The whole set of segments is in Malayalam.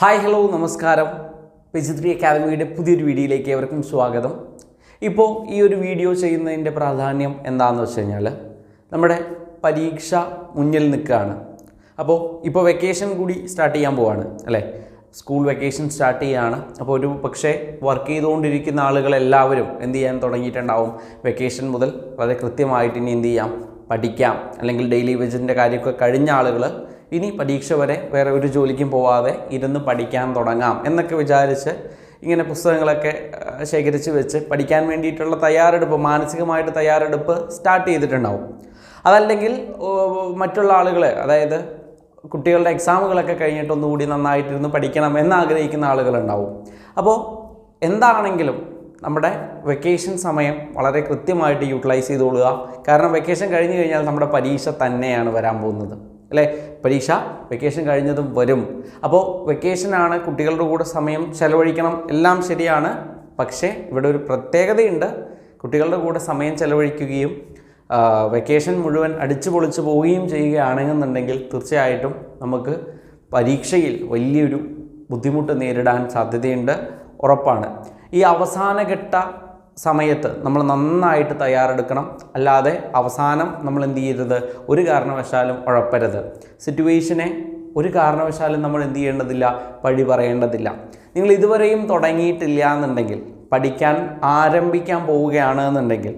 ഹായ് ഹലോ നമസ്കാരം. PG3 അക്കാദമിയുടെ പുതിയൊരു വീഡിയോയിലേക്ക് ഏവർക്കും സ്വാഗതം. ഇപ്പോൾ ഈ ഒരു വീഡിയോ ചെയ്യുന്നതിൻ്റെ പ്രാധാന്യം എന്താണെന്ന് വെച്ച് കഴിഞ്ഞാൽ നമ്മുടെ പരീക്ഷ മുന്നിൽ നിൽക്കുകയാണ്. ഇപ്പോൾ വെക്കേഷൻ കൂടി സ്റ്റാർട്ട് ചെയ്യാൻ പോവാണ് അല്ലേ? സ്കൂൾ വെക്കേഷൻ സ്റ്റാർട്ട് ചെയ്യുകയാണ്. അപ്പോൾ ഒരു പക്ഷേ വർക്ക് ചെയ്തുകൊണ്ടിരിക്കുന്ന ആളുകളെല്ലാവരും എന്ത് ചെയ്യാൻ തുടങ്ങിയിട്ടുണ്ടാവും? വെക്കേഷൻ മുതൽ വളരെ കൃത്യമായിട്ട് ഇനി എന്ത് ചെയ്യാം, പഠിക്കാം, അല്ലെങ്കിൽ ഡെയിലി വേജിൻ്റെ കാര്യമൊക്കെ കഴിഞ്ഞ ആളുകൾ ഇനി പരീക്ഷ വരെ വേറെ ഒരു ജോലിക്കും പോവാതെ ഇരുന്ന് പഠിക്കാൻ തുടങ്ങാം എന്നൊക്കെ വിചാരിച്ച് ഇങ്ങനെ പുസ്തകങ്ങളൊക്കെ ശേഖരിച്ച് വെച്ച് പഠിക്കാൻ വേണ്ടിയിട്ടുള്ള തയ്യാറെടുപ്പ്, മാനസികമായിട്ട് തയ്യാറെടുപ്പ് സ്റ്റാർട്ട് ചെയ്തിട്ടുണ്ടാവും. അതല്ലെങ്കിൽ മറ്റുള്ള ആളുകൾ, അതായത് കുട്ടികളുടെ എക്സാമുകളൊക്കെ കഴിഞ്ഞിട്ട് ഒന്നുകൂടി നന്നായിട്ടിരുന്ന് പഠിക്കണം എന്നാഗ്രഹിക്കുന്ന ആളുകളുണ്ടാവും. അപ്പോൾ എന്താണെങ്കിലും നമ്മുടെ വെക്കേഷൻ സമയം വളരെ കൃത്യമായിട്ട് യൂട്ടിലൈസ് ചെയ്തുകൊള്ളുക. കാരണം വെക്കേഷൻ കഴിഞ്ഞ് കഴിഞ്ഞാൽ നമ്മുടെ പരീക്ഷ തന്നെയാണ് വരാൻ പോകുന്നത് അല്ലേ? പരീക്ഷ വെക്കേഷൻ കഴിഞ്ഞതും വരും. അപ്പോൾ വെക്കേഷനാണ്, കുട്ടികളുടെ കൂടെ സമയം ചെലവഴിക്കണം, എല്ലാം ശരിയാണ്. പക്ഷേ ഇവിടെ ഒരു പ്രത്യേകതയുണ്ട്. കുട്ടികളുടെ കൂടെ സമയം ചെലവഴിക്കുകയും വെക്കേഷൻ മുഴുവൻ അടിച്ചു പൊളിച്ചു പോവുകയും ചെയ്യുകയാണെന്നുണ്ടെങ്കിൽ തീർച്ചയായിട്ടും നമുക്ക് പരീക്ഷയിൽ വലിയൊരു ബുദ്ധിമുട്ട് നേരിടാൻ സാധ്യതയുണ്ട്, ഉറപ്പാണ്. ഈ അവസാനഘട്ട സമയത്ത് നമ്മൾ നന്നായിട്ട് തയ്യാറെടുക്കണം. അല്ലാതെ അവസാനം നമ്മൾ എന്ത് ചെയ്യരുത്, ഒരു കാരണവശാലും ഉഴപ്പരുത്. സിറ്റുവേഷനെ ഒരു കാരണവശാലും നമ്മൾ എന്ത് ചെയ്യേണ്ടതില്ല, പഴി പറയേണ്ടതില്ല. നിങ്ങൾ ഇതുവരെയും തുടങ്ങിയിട്ടില്ല എന്നുണ്ടെങ്കിൽ, പഠിക്കാൻ ആരംഭിക്കാൻ പോവുകയാണ് എന്നുണ്ടെങ്കിൽ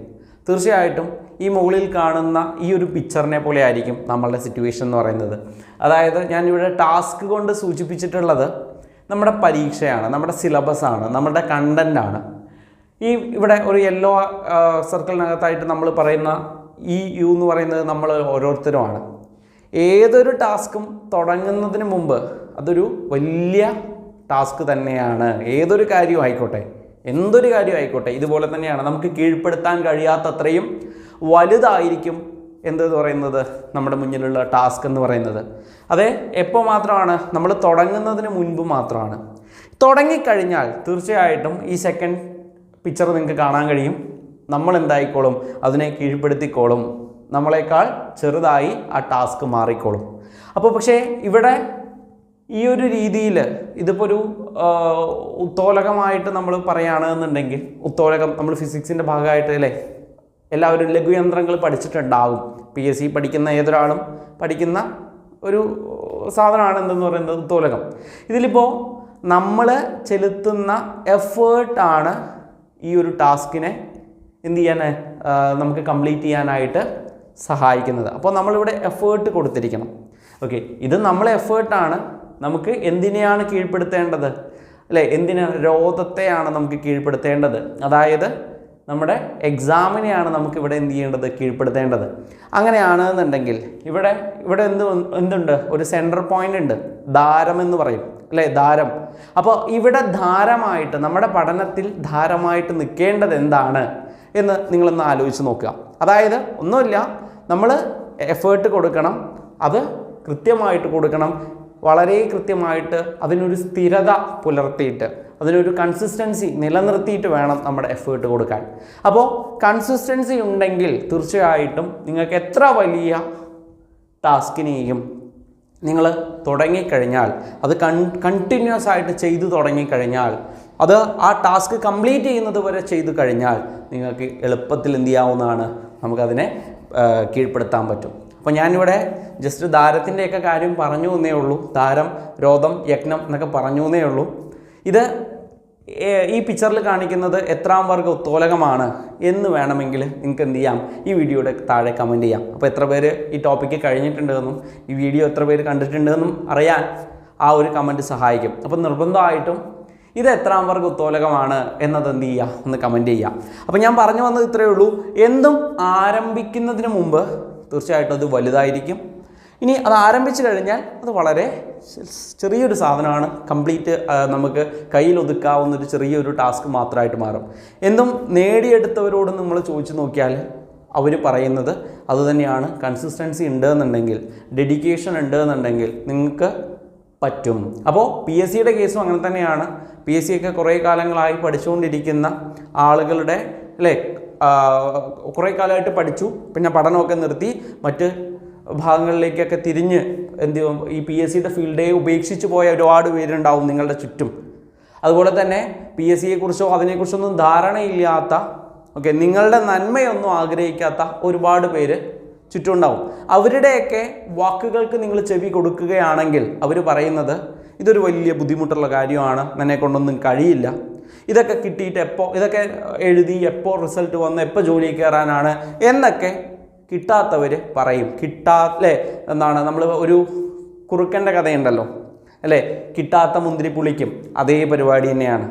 തീർച്ചയായിട്ടും ഈ മുകളിൽ കാണുന്ന ഈ ഒരു പിക്ചറിനെ പോലെ ആയിരിക്കും നമ്മളുടെ സിറ്റുവേഷൻ എന്ന് പറയുന്നത്. അതായത് ഞാനിവിടെ ടാസ്ക് കൊണ്ട് സൂചിപ്പിച്ചിട്ടുള്ളത് നമ്മുടെ പരീക്ഷയാണ്, നമ്മുടെ സിലബസാണ്, നമ്മുടെ കണ്ടൻ്റാണ്. ഇവിടെ ഒരു യെല്ലോ സർക്കിളിനകത്തായിട്ട് നമ്മൾ പറയുന്ന ഈ യു എന്ന് പറയുന്നത് നമ്മൾ ഓരോരുത്തരുമാണ്. ഏതൊരു ടാസ്കും തുടങ്ങുന്നതിന് മുമ്പ് അതൊരു വലിയ ടാസ്ക് തന്നെയാണ്. ഏതൊരു കാര്യവും ആയിക്കോട്ടെ, എന്തൊരു കാര്യം ആയിക്കോട്ടെ, ഇതുപോലെ തന്നെയാണ്. നമുക്ക് കീഴ്പ്പെടുത്താൻ കഴിയാത്തത്രയും വലുതായിരിക്കും എന്തെന്ന് പറയുന്നത് നമ്മുടെ മുന്നിലുള്ള ടാസ്ക് എന്ന് പറയുന്നത്. അത് എപ്പോൾ മാത്രമാണ്? നമ്മൾ തുടങ്ങുന്നതിന് മുൻപ് മാത്രമാണ്. തുടങ്ങിക്കഴിഞ്ഞാൽ തീർച്ചയായിട്ടും ഈ സെക്കൻഡ് പിക്ചർ നിങ്ങൾക്ക് കാണാൻ കഴിയും. നമ്മൾ എന്തായിക്കോളും, അതിനെ കീഴ്പ്പെടുത്തിക്കോളും. നമ്മളെക്കാൾ ചെറുതായി ആ ടാസ്ക് മാറിക്കോളും. അപ്പോൾ പക്ഷേ ഇവിടെ ഈ ഒരു രീതിയിൽ ഇതിപ്പോൾ ഒരു ഉത്തോലകമായിട്ട് നമ്മൾ പറയുകയാണെന്നുണ്ടെങ്കിൽ, ഉത്തോലകം നമ്മൾ ഫിസിക്സിൻ്റെ ഭാഗമായിട്ട് അല്ലേ, എല്ലാവരും ലഘുയന്ത്രങ്ങൾ പഠിച്ചിട്ടുണ്ടാകും. PSC പഠിക്കുന്ന ഏതൊരാളും പഠിക്കുന്ന ഒരു സാധനമാണ് എന്തെന്ന് പറയുന്നത് ഉത്തോലകം. ഇതിലിപ്പോൾ നമ്മൾ ചെലുത്തുന്ന എഫേർട്ടാണ് ഈ ഒരു ടാസ്കിനെ എന്ത് ചെയ്യാൻ, നമുക്ക് കംപ്ലീറ്റ് ചെയ്യാനായിട്ട് സഹായിക്കുന്നത്. അപ്പോൾ നമ്മളിവിടെ എഫേർട്ട് കൊടുത്തിരിക്കണം. ഓക്കെ, ഇത് നമ്മളെ എഫേർട്ടാണ്. നമുക്ക് എന്തിനെയാണ് കീഴ്പ്പെടുത്തേണ്ടത് അല്ലേ? രോധത്തെയാണ് നമുക്ക് കീഴ്പ്പെടുത്തേണ്ടത്. അതായത് നമ്മുടെ എക്സാമിനെയാണ് നമുക്കിവിടെ എന്ത് ചെയ്യേണ്ടത്, കീഴ്പ്പെടുത്തേണ്ടത്. അങ്ങനെയാണെന്നുണ്ടെങ്കിൽ ഇവിടെ എന്തുണ്ട്, ഒരു സെൻറ്റർ പോയിൻ്റ് ഉണ്ട്, ധാരം എന്ന് പറയും അല്ലേ, ധാരം. അപ്പോൾ ഇവിടെ ധാരമായിട്ട്, നമ്മുടെ പഠനത്തിൽ ധാരമായിട്ട് നിൽക്കേണ്ടത് എന്താണ് എന്ന് നിങ്ങളൊന്ന് ആലോചിച്ച് നോക്കുക. അതായത് ഒന്നുമില്ല, നമ്മൾ എഫേർട്ട് കൊടുക്കണം, അത് കൃത്യമായിട്ട് കൊടുക്കണം, വളരെ കൃത്യമായിട്ട് അതിനൊരു സ്ഥിരത പുലർത്തിയിട്ട്, അതിനൊരു കൺസിസ്റ്റൻസി നിലനിർത്തിയിട്ട് വേണം നമ്മുടെ എഫേർട്ട് കൊടുക്കാൻ. അപ്പോൾ കൺസിസ്റ്റൻസി ഉണ്ടെങ്കിൽ തീർച്ചയായിട്ടും നിങ്ങൾക്ക് എത്ര വലിയ ടാസ്കിനെയും നിങ്ങൾ തുടങ്ങിക്കഴിഞ്ഞാൽ, അത് കണ്ടിന്യൂസ് ആയിട്ട് ചെയ്തു തുടങ്ങിക്കഴിഞ്ഞാൽ, അത് ആ ടാസ്ക് കംപ്ലീറ്റ് ചെയ്യുന്നത് വരെ ചെയ്തു കഴിഞ്ഞാൽ നിങ്ങൾക്ക് എളുപ്പത്തിൽ എന്ത് ചെയ്യാവുന്നതാണ്, നമുക്കതിനെ കീഴ്പ്പെടുത്താൻ പറ്റും. അപ്പോൾ ഞാനിവിടെ ജസ്റ്റ് ധാരത്തിൻ്റെയൊക്കെ കാര്യം പറഞ്ഞു എന്നേ ഉള്ളൂ. ധാരം, രോധം, യജ്ഞം എന്നൊക്കെ പറഞ്ഞു എന്നേ ഉള്ളൂ. ഇത് ഈ പിക്ചറിൽ കാണിക്കുന്നത് എത്രാം വർഗ്ഗ ഉത്തോലകമാണ് എന്ന് വേണമെങ്കിൽ നിങ്ങൾക്ക് എന്ത് ചെയ്യാം, ഈ വീഡിയോയുടെ താഴെ കമൻറ്റ് ചെയ്യാം. അപ്പോൾ എത്ര പേര് ഈ ടോപ്പിക്ക് കഴിഞ്ഞിട്ടുണ്ടെന്നും ഈ വീഡിയോ എത്ര പേര് കണ്ടിട്ടുണ്ടെന്നും അറിയാൻ ആ ഒരു കമൻറ്റ് സഹായിക്കും. അപ്പോൾ നിർബന്ധമായിട്ടും ഇത് എത്രാം വർഗ്ഗ ഉത്തോലകമാണ് എന്നത് എന്ത് ചെയ്യുക, ഒന്ന് കമൻറ്റ് ചെയ്യുക. അപ്പോൾ ഞാൻ പറഞ്ഞു വന്നത് ഇത്രയേ ഉള്ളൂ. എന്തും ആരംഭിക്കുന്നതിന് മുമ്പ് തീർച്ചയായിട്ടും അത് വലുതായിരിക്കും. ഇനി അത് ആരംഭിച്ചു കഴിഞ്ഞാൽ അത് വളരെ ചെറിയൊരു സാധനമാണ്, കംപ്ലീറ്റ് നമുക്ക് കയ്യിൽ ഒതുക്കാവുന്നൊരു ചെറിയൊരു ടാസ്ക് മാത്രമായിട്ട് മാറും. എന്തും നേടിയെടുത്തവരോട് നമ്മൾ ചോദിച്ചു നോക്കിയാൽ അവർ പറയുന്നത് അതുതന്നെയാണ്. കൺസിസ്റ്റൻസി ഉണ്ടെന്നുണ്ടെങ്കിൽ, ഡെഡിക്കേഷൻ ഉണ്ടെന്നുണ്ടെങ്കിൽ നിങ്ങൾക്ക് പറ്റും. അപ്പോൾ PSCയുടെ കേസും അങ്ങനെ തന്നെയാണ്. PSC ഒക്കെ കുറേ കാലങ്ങളായി പഠിച്ചുകൊണ്ടിരിക്കുന്ന ആളുകളുടെ അല്ലേ, കുറേ കാലമായിട്ട് പഠിച്ചു, പിന്നെ പഠനമൊക്കെ നിർത്തി മറ്റ് ഭാഗങ്ങളിലേക്കൊക്കെ തിരിഞ്ഞ് ഈ PSCയുടെ ഫീൽഡെ ഉപേക്ഷിച്ച് പോയ ഒരുപാട് പേരുണ്ടാവും നിങ്ങളുടെ ചുറ്റും. അതുപോലെ തന്നെ PSCയെക്കുറിച്ചോ അതിനെക്കുറിച്ചൊന്നും ധാരണയില്ലാത്ത നിങ്ങളുടെ നന്മയൊന്നും ആഗ്രഹിക്കാത്ത ഒരുപാട് പേര് ചുറ്റുമുണ്ടാവും. അവരുടെയൊക്കെ വാക്കുകൾക്ക് നിങ്ങൾ ചെവി കൊടുക്കുകയാണെങ്കിൽ അവർ പറയുന്നത് ഇതൊരു വലിയ ബുദ്ധിമുട്ടുള്ള കാര്യമാണ്, എന്നെ കൊണ്ടൊന്നും കഴിയില്ല, ഇതൊക്കെ കിട്ടിയിട്ട് ഇതൊക്കെ എഴുതി എപ്പോൾ റിസൾട്ട് വന്ന് എപ്പോൾ ജോലി കയറാനാണ് എന്നൊക്കെ കിട്ടാത്തവർ പറയും. അല്ലേ എന്താണ് നമ്മൾ ഒരു കുറുക്കൻ്റെ കഥയുണ്ടല്ലോ അല്ലേ, കിട്ടാത്ത മുന്തിരി പുളിക്കും, അതേ പരിപാടി തന്നെയാണ്.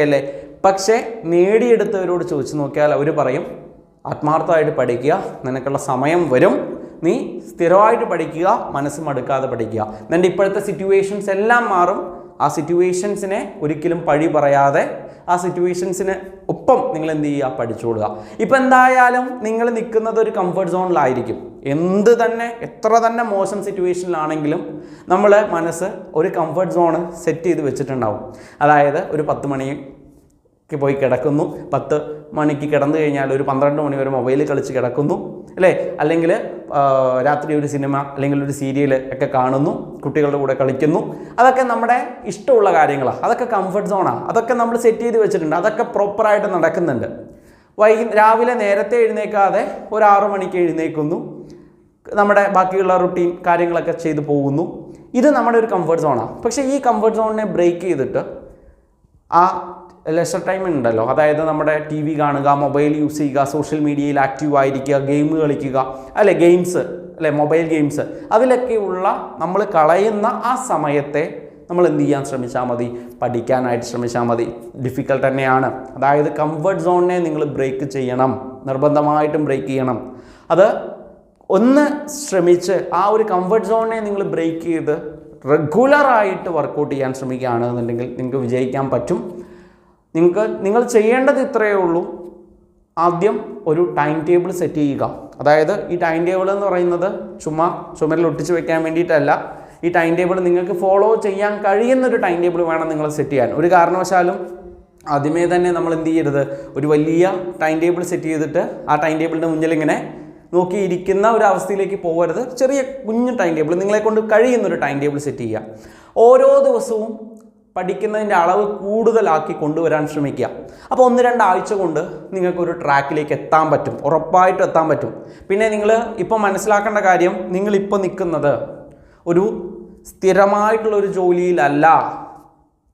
അല്ലേ, പക്ഷേ നേടിയെടുത്തവരോട് ചോദിച്ചു നോക്കിയാൽ അവർ പറയും ആത്മാർത്ഥമായിട്ട് പഠിക്കുക, നിനക്കുള്ള സമയം വരും, നീ സ്ഥിരമായിട്ട് പഠിക്കുക, മനസ്സ് മടുക്കാതെ പഠിക്കുക, നിൻ്റെ ഇപ്പോഴത്തെ സിറ്റുവേഷൻസ് എല്ലാം മാറും. ആ സിറ്റുവേഷൻസിനെ ഒരിക്കലും പഴി പറയാതെ ആ സിറ്റുവേഷൻസിന് ഒപ്പം നിങ്ങൾ എന്ത് ചെയ്യുക, പഠിച്ചോളുക. ഇപ്പം എന്തായാലും നിങ്ങൾ നിൽക്കുന്നത് ഒരു കംഫർട്ട് സോണിലായിരിക്കും. എത്ര തന്നെ മോശം സിറ്റുവേഷനിലാണെങ്കിലും നമ്മൾ മനസ്സ് ഒരു കംഫർട്ട് സോണ് സെറ്റ് ചെയ്ത് വെച്ചിട്ടുണ്ടാവും. അതായത് ഒരു 10 മണിക്ക് പോയി കിടക്കുന്നു, 10 മണിക്ക് കിടന്നു കഴിഞ്ഞാൽ ഒരു 12 മണി വരെ മൊബൈലിൽ കളിച്ച് കിടക്കുന്നു അല്ലേ, അല്ലെങ്കിൽ രാത്രി ഒരു സിനിമ അല്ലെങ്കിൽ ഒരു സീരിയൽ ഒക്കെ കാണുന്നു, കുട്ടികളുടെ കൂടെ കളിക്കുന്നു. അതൊക്കെ നമ്മുടെ ഇഷ്ടമുള്ള കാര്യങ്ങളാണ്, അതൊക്കെ കംഫർട്ട് സോണാണ്, അതൊക്കെ നമ്മൾ സെറ്റ് ചെയ്ത് വെച്ചിട്ടുണ്ട്, അതൊക്കെ പ്രോപ്പറായിട്ട് നടക്കുന്നുണ്ട്. രാവിലെ നേരത്തെ എഴുന്നേക്കാതെ ഒരു 6 മണിക്ക് എഴുന്നേക്കുന്നു, നമ്മുടെ ബാക്കിയുള്ള റുട്ടീൻ കാര്യങ്ങളൊക്കെ ചെയ്തു പോകുന്നു. ഇത് നമ്മുടെ ഒരു കംഫർട്ട് സോണാണ്. പക്ഷേ ഈ കംഫർട്ട് സോണിനെ ബ്രേക്ക് ചെയ്തിട്ട് ആ ലെഷർ ടൈം ഉണ്ടല്ലോ, അതായത് നമ്മുടെ TV കാണുക, മൊബൈൽ യൂസ് ചെയ്യുക, സോഷ്യൽ മീഡിയയിൽ ആക്റ്റീവ് ആയിരിക്കുക, ഗെയിം കളിക്കുക അല്ലെ, ഗെയിംസ് അല്ലെ, മൊബൈൽ ഗെയിംസ്, അതിലൊക്കെയുള്ള നമ്മൾ കളയുന്ന ആ സമയത്തെ നമ്മൾ എന്ത് ചെയ്യാൻ ശ്രമിച്ചാൽ മതി, പഠിക്കാനായിട്ട് ശ്രമിച്ചാൽ മതി. ഡിഫിക്കൽട്ട് തന്നെയാണ്. അതായത് കംഫർട്ട് സോണിനെ നിങ്ങൾ ബ്രേക്ക് ചെയ്യണം, നിർബന്ധമായിട്ടും ബ്രേക്ക് ചെയ്യണം. അത് ഒന്ന് ശ്രമിച്ച് ആ ഒരു കംഫർട്ട് സോണിനെ നിങ്ങൾ ബ്രേക്ക് ചെയ്ത് റെഗുലറായിട്ട് വർക്കൗട്ട് ചെയ്യാൻ ശ്രമിക്കുകയാണെന്നുണ്ടെങ്കിൽ നിങ്ങൾക്ക് വിജയിക്കാൻ പറ്റും. നിങ്ങൾ ചെയ്യേണ്ടത് ഇത്രയേ ഉള്ളൂ. ആദ്യം ഒരു ടൈം ടേബിൾ സെറ്റ് ചെയ്യുക. അതായത് ഈ ടൈം ടേബിൾ എന്ന് പറയുന്നത് ചുമരിൽ ഒട്ടിച്ച് വെക്കാൻ വേണ്ടിയിട്ടല്ല. ഈ ടൈം ടേബിൾ നിങ്ങൾക്ക് ഫോളോ ചെയ്യാൻ കഴിയുന്നൊരു ടൈം ടേബിൾ വേണം നിങ്ങൾ സെറ്റ് ചെയ്യാൻ. ഒരു കാരണവശാലും ആദ്യമേ തന്നെ നമ്മൾ എന്ത് ചെയ്യരുത്, ഒരു വലിയ ടൈം ടേബിൾ സെറ്റ് ചെയ്തിട്ട് ആ ടൈം ടേബിളിൻ്റെ മുന്നിൽ ഇങ്ങനെ നോക്കിയിരിക്കുന്ന ഒരു അവസ്ഥയിലേക്ക് പോകരുത്. ചെറിയ കുഞ്ഞു ടൈം ടേബിൾ, നിങ്ങളെ കൊണ്ട് കഴിയുന്നൊരു ടൈം ടേബിൾ സെറ്റ് ചെയ്യുക. ഓരോ ദിവസവും പഠിക്കുന്നതിൻ്റെ അളവ് കൂടുതലാക്കി കൊണ്ടുവരാൻ ശ്രമിക്കുക. അപ്പോൾ 1-2 ആഴ്ച കൊണ്ട് നിങ്ങൾക്കൊരു ട്രാക്കിലേക്ക് എത്താൻ പറ്റും, ഉറപ്പായിട്ടും എത്താൻ പറ്റും. പിന്നെ നിങ്ങൾ ഇപ്പോൾ മനസ്സിലാക്കേണ്ട കാര്യം, നിങ്ങളിപ്പോൾ നിൽക്കുന്നത് ഒരു സ്ഥിരമായിട്ടുള്ളൊരു ജോലിയിലല്ല.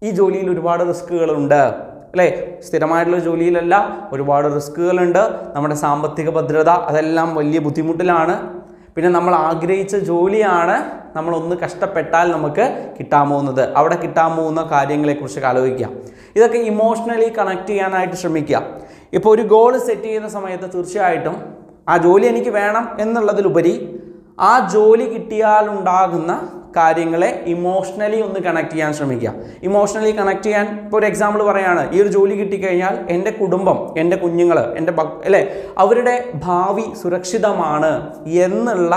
ഈ ജോലിയിൽ ഒരുപാട് റിസ്കുകളുണ്ട് അല്ലേ, സ്ഥിരമായിട്ടുള്ള ജോലിയിലല്ല, ഒരുപാട് റിസ്കുകളുണ്ട്. നമ്മുടെ സാമ്പത്തിക ഭദ്രത അതെല്ലാം വലിയ ബുദ്ധിമുട്ടിലാണ്. പിന്നെ നമ്മൾ ആഗ്രഹിച്ച ജോലിയാണ് നമ്മളൊന്ന് കഷ്ടപ്പെട്ടാൽ നമുക്ക് കിട്ടാൻ പോകുന്നത്. അവിടെ കിട്ടാൻ പോകുന്ന കാര്യങ്ങളെക്കുറിച്ച് ആലോചിക്കുക. ഇതൊക്കെ ഇമോഷണലി കണക്ട് ചെയ്യാനായിട്ട് ശ്രമിക്കുക. ഇപ്പോൾ ഒരു ഗോൾ സെറ്റ് ചെയ്യുന്ന സമയത്ത് തീർച്ചയായിട്ടും ആ ജോലി എനിക്ക് വേണം എന്നുള്ളതിലുപരി ആ ജോലി കിട്ടിയാലുണ്ടാകുന്ന കാര്യങ്ങളെ ഇമോഷണലി ഒന്ന് കണക്ട് ചെയ്യാൻ ശ്രമിക്കുക. ഇമോഷണലി കണക്ട് ചെയ്യാൻ ഇപ്പോൾ ഒരു എക്സാമ്പിൾ പറയുകയാണ്, ഈ ഒരു ജോലി കിട്ടിക്കഴിഞ്ഞാൽ എൻ്റെ കുടുംബം, എൻ്റെ കുഞ്ഞുങ്ങൾ, എൻ്റെ അല്ലേ അവരുടെ ഭാവി സുരക്ഷിതമാണ് എന്നുള്ള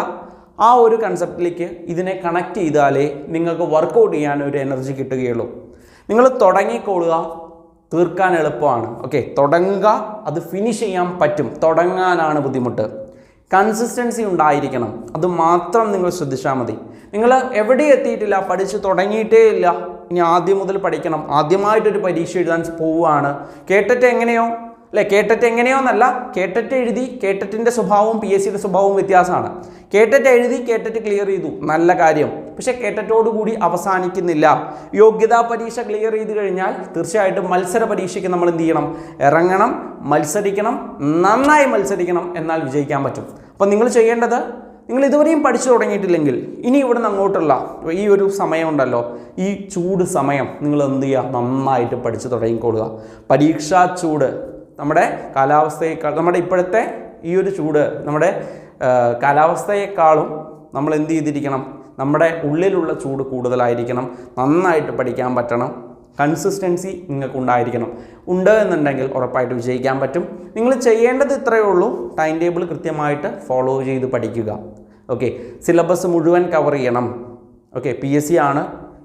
ആ ഒരു കൺസെപ്റ്റിലേക്ക് ഇതിനെ കണക്ട് ചെയ്താലേ നിങ്ങൾക്ക് വർക്കൗട്ട് ചെയ്യാൻ ഒരു എനർജി കിട്ടുകയുള്ളൂ. നിങ്ങൾ തുടങ്ങിക്കൊള്ളുക, തീർക്കാൻ എളുപ്പമാണ്. തുടങ്ങുക, അത് ഫിനിഷ് ചെയ്യാൻ പറ്റും. തുടങ്ങാനാണ് ബുദ്ധിമുട്ട്. കൺസിസ്റ്റൻസി ഉണ്ടായിരിക്കണം, അത് മാത്രം നിങ്ങൾ ശ്രദ്ധിച്ചാൽ മതി. നിങ്ങൾ എവിടെ എത്തിയിട്ടില്ല, പഠിച്ച് തുടങ്ങിയിട്ടേ ഇല്ല, ഇനി ആദ്യം മുതൽ പഠിക്കണം, ആദ്യമായിട്ടൊരു പരീക്ഷ എഴുതാൻ പോവുകയാണ്, കേട്ടിട്ട് എങ്ങനെയോ അല്ലേ, കേട്ടിട്ട് എങ്ങനെയോ എന്നല്ല, കേട്ടിട്ട് എഴുതി, കേട്ടിട്ടിൻ്റെ സ്വഭാവവും PSCയുടെ സ്വഭാവവും വ്യത്യാസമാണ്. കേട്ടിട്ട് എഴുതി, കേട്ടിട്ട് ക്ലിയർ ചെയ്തു, നല്ല കാര്യം. പക്ഷേ കേട്ടിട്ടോടുകൂടി അവസാനിക്കുന്നില്ല. യോഗ്യതാ പരീക്ഷ ക്ലിയർ ചെയ്ത് കഴിഞ്ഞാൽ തീർച്ചയായിട്ടും മത്സര പരീക്ഷയ്ക്ക് നമ്മൾ എന്ത് ചെയ്യണം, ഇറങ്ങണം, മത്സരിക്കണം, നന്നായി മത്സരിക്കണം, എന്നാൽ വിജയിക്കാൻ പറ്റും. അപ്പോൾ നിങ്ങൾ ചെയ്യേണ്ടത്, നിങ്ങൾ ഇതുവരെയും പഠിച്ചു തുടങ്ങിയിട്ടില്ലെങ്കിൽ ഇനി ഇവിടെ നിന്ന് അങ്ങോട്ടുള്ള ഈ ഒരു സമയമുണ്ടല്ലോ, ഈ ചൂട് സമയം നിങ്ങൾ എന്ത് ചെയ്യുക, നന്നായിട്ട് പഠിച്ചു തുടങ്ങിക്കൊള്ളുക. പരീക്ഷാ ചൂട് നമ്മുടെ കാലാവസ്ഥയേക്കാൾ, നമ്മുടെ ഇപ്പോഴത്തെ ഈ ഒരു ചൂട് നമ്മുടെ കാലാവസ്ഥയെക്കാളും നമ്മൾ എന്ത് ചെയ്തിരിക്കണം, നമ്മുടെ ഉള്ളിലുള്ള ചൂട് കൂടുതലായിരിക്കണം. നന്നായിട്ട് പഠിക്കാൻ പറ്റണം. കൺസിസ്റ്റൻസി നിങ്ങൾക്കുണ്ടായിരിക്കണം. ഉണ്ട് എന്നുണ്ടെങ്കിൽ ഉറപ്പായിട്ട് വിജയിക്കാൻ പറ്റും. നിങ്ങൾ ചെയ്യേണ്ടത് ഇത്രയേ ഉള്ളൂ, ടൈം ടേബിൾ കൃത്യമായിട്ട് ഫോളോ ചെയ്ത് പഠിക്കുക. സിലബസ് മുഴുവൻ കവർ ചെയ്യണം. PSC ആണ്,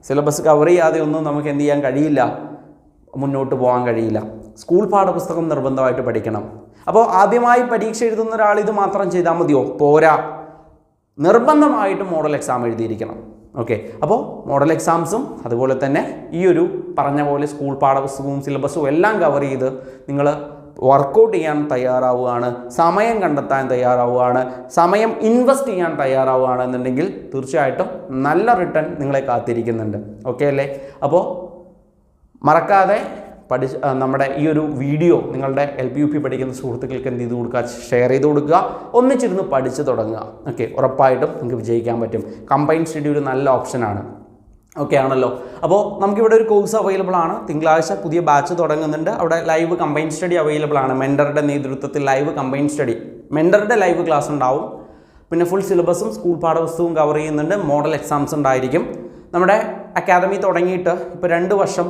സിലബസ് കവർ ചെയ്യാതെ ഒന്നും നമുക്ക് എന്ത് ചെയ്യാൻ കഴിയില്ല, മുന്നോട്ട് പോകാൻ കഴിയില്ല. സ്കൂൾ പാഠപുസ്തകം നിർബന്ധമായിട്ട് പഠിക്കണം. അപ്പോൾ ആദ്യമായി പരീക്ഷ എഴുതുന്ന ഒരാൾ ഇത് മാത്രം ചെയ്താൽ മതിയോ? പോരാ. നിർബന്ധമായിട്ടും മോഡൽ എക്സാം എഴുതിയിരിക്കണം. ഓക്കെ, അപ്പോൾ മോഡൽ എക്സാംസും അതുപോലെ തന്നെ ഈ ഒരു പറഞ്ഞ പോലെ സ്കൂൾ പാഠപുസ്തകവും സിലബസും എല്ലാം കവർ ചെയ്ത് നിങ്ങൾ വർക്കൗട്ട് ചെയ്യാൻ തയ്യാറാവുകയാണ്, സമയം കണ്ടെത്താൻ തയ്യാറാവുകയാണ്, സമയം ഇൻവെസ്റ്റ് ചെയ്യാൻ തയ്യാറാവുകയാണ് എന്നുണ്ടെങ്കിൽ തീർച്ചയായിട്ടും നല്ല റിട്ടേൺ നിങ്ങളെ കാത്തിരിക്കുന്നുണ്ട്. ഓക്കെ അല്ലേ? അപ്പോൾ മറക്കാതെ നമ്മുടെ ഈ ഒരു വീഡിയോ നിങ്ങളുടെ LP UP പഠിക്കുന്ന സുഹൃത്തുക്കൾക്ക് എന്ത് ചെയ്ത് കൊടുക്കുക, ഷെയർ ചെയ്ത് കൊടുക്കുക, ഒന്നിച്ചിരുന്ന് പഠിച്ച് തുടങ്ങുക. ഓക്കെ, ഉറപ്പായിട്ടും നിങ്ങൾക്ക് വിജയിക്കാൻ പറ്റും. കമ്പൈൻ സ്റ്റഡി ഒരു നല്ല ഓപ്ഷനാണ്. ഓക്കെ ആണല്ലോ? അപ്പോൾ നമുക്കിവിടെ ഒരു കോഴ്സ് അവൈലബിൾ ആണ്. തിങ്കളാഴ്ച പുതിയ ബാച്ച് തുടങ്ങുന്നുണ്ട്. അവിടെ ലൈവ് കമ്പൈൻ സ്റ്റഡി അവൈലബിൾ ആണ്. മെൻറ്ററുടെ നേതൃത്വത്തിൽ ലൈവ് കമ്പൈൻ സ്റ്റഡി, മെൻറ്ററുടെ ലൈവ് ക്ലാസ് ഉണ്ടാവും. പിന്നെ ഫുൾ സിലബസും സ്കൂൾ പാഠപുസ്തകവും കവർ ചെയ്യുന്നുണ്ട്. മോഡൽ എക്സാംസ് ഉണ്ടായിരിക്കും. നമ്മുടെ അക്കാദമി തുടങ്ങിയിട്ട് ഇപ്പോൾ 2 വർഷം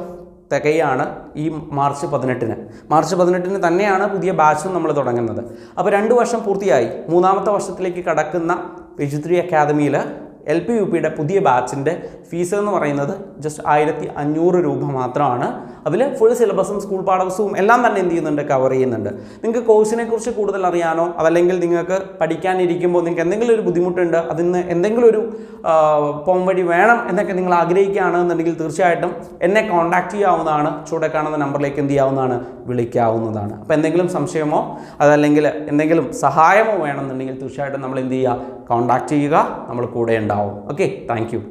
തികയാണ്. ഈ മാർച്ച് 18-ന് തന്നെയാണ് പുതിയ ബാച്ചും നമ്മൾ തുടങ്ങുന്നത്. അപ്പോൾ 2 വർഷം പൂർത്തിയായി. 3ാമത്തെ വർഷത്തിലേക്ക് കടക്കുന്ന PG 3 അക്കാദമിയിൽ LP UPയുടെ പുതിയ ബാച്ചിൻ്റെ ഫീസ് എന്ന് പറയുന്നത് ജസ്റ്റ് 1500 രൂപ മാത്രമാണ്. അതിൽ ഫുൾ സിലബസും സ്കൂൾ പാഠപുസ്തകവും എല്ലാം തന്നെ എന്ത് ചെയ്യുന്നുണ്ട്, കവർ ചെയ്യുന്നുണ്ട്. നിങ്ങൾക്ക് കോഴ്സിനെ കുറിച്ച് കൂടുതൽ അറിയാനോ അതല്ലെങ്കിൽ നിങ്ങൾക്ക് പഠിക്കാനിരിക്കുമ്പോൾ നിങ്ങൾക്ക് എന്തെങ്കിലും ഒരു ബുദ്ധിമുട്ടുണ്ട്, അതിന് എന്തെങ്കിലും ഒരു പോംവഴി വേണം എന്നൊക്കെ നിങ്ങൾ ആഗ്രഹിക്കുകയാണെന്നുണ്ടെങ്കിൽ തീർച്ചയായിട്ടും എന്നെ കോൺടാക്റ്റ് ചെയ്യാവുന്നതാണ്. ചൂടെ കാണുന്ന നമ്പറിലേക്ക് എന്ത് ചെയ്യാവുന്നതാണ്, വിളിക്കാവുന്നതാണ്. അപ്പോൾ എന്തെങ്കിലും സംശയമോ അതല്ലെങ്കിൽ എന്തെങ്കിലും സഹായമോ വേണമെന്നുണ്ടെങ്കിൽ തീർച്ചയായിട്ടും നമ്മൾ എന്ത് ചെയ്യുക, കോൺടാക്റ്റ് ചെയ്യുക. നമ്മൾ കൂടെ ഉണ്ടാവും. Okay, thank you.